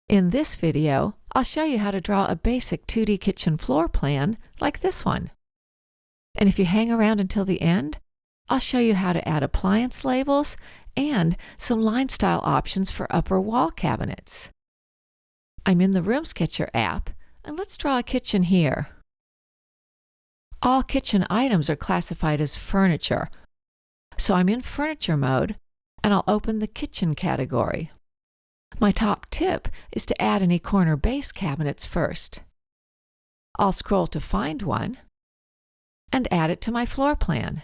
In this video, I'll show you how to draw a basic 2D kitchen floor plan like this one. And if you hang around until the end, I'll show you how to add appliance labels and some line style options for upper wall cabinets. I'm in the RoomSketcher app, and let's draw a kitchen here. All kitchen items are classified as furniture, so I'm in furniture mode, and I'll open the kitchen category. My top tip is to add any corner base cabinets first. I'll scroll to find one and add it to my floor plan.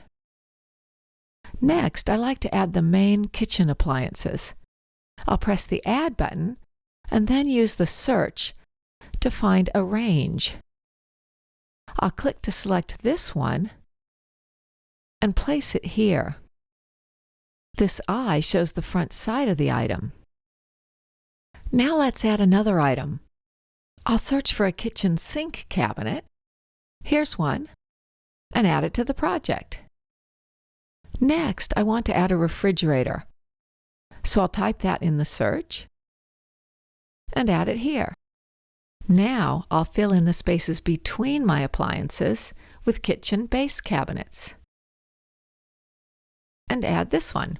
Next, I like to add the main kitchen appliances. I'll press the Add button and then use the search to find a range. I'll click to select this one and place it here. This eye shows the front side of the item. Now let's add another item. I'll search for a kitchen sink cabinet. Here's one, and add it to the project. Next, I want to add a refrigerator. So I'll type that in the search and add it here. Now I'll fill in the spaces between my appliances with kitchen base cabinets. And add this one.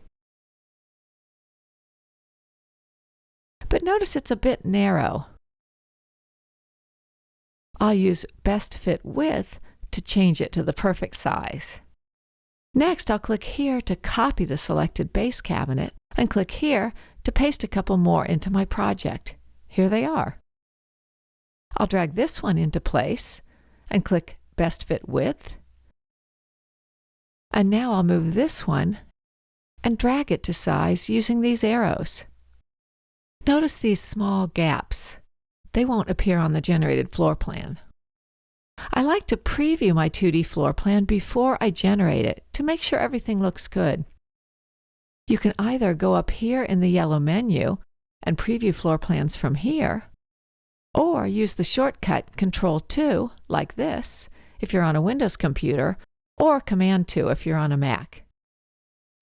But notice it's a bit narrow. I'll use Best Fit Width to change it to the perfect size. Next, I'll click here to copy the selected base cabinet and click here to paste a couple more into my project. Here they are. I'll drag this one into place and click Best Fit Width. And now I'll move this one and drag it to size using these arrows. Notice these small gaps. They won't appear on the generated floor plan. I like to preview my 2D floor plan before I generate it to make sure everything looks good. You can either go up here in the yellow menu and preview floor plans from here, or use the shortcut Ctrl+2 like this if you're on a Windows computer, or Command+2 if you're on a Mac.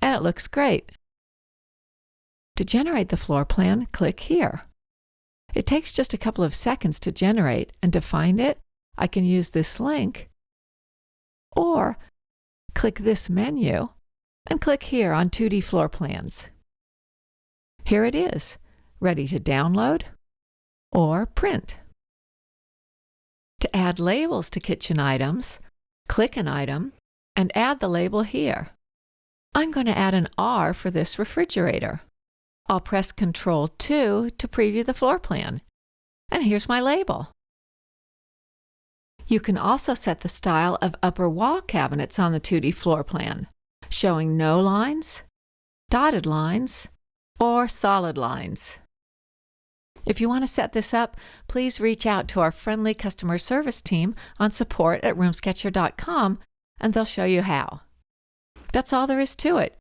And it looks great. To generate the floor plan, click here. It takes just a couple of seconds to generate, and to find it, I can use this link, or click this menu and click here on 2D floor plans. Here it is, ready to download or print. To add labels to kitchen items, click an item and add the label here. I'm going to add an R for this refrigerator. I'll press Ctrl+2 to preview the floor plan. And here's my label. You can also set the style of upper wall cabinets on the 2D floor plan, showing no lines, dotted lines, or solid lines. If you want to set this up, please reach out to our friendly customer service team on support@roomsketcher.com and they'll show you how. That's all there is to it.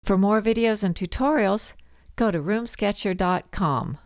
For more videos and tutorials, go to roomsketcher.com.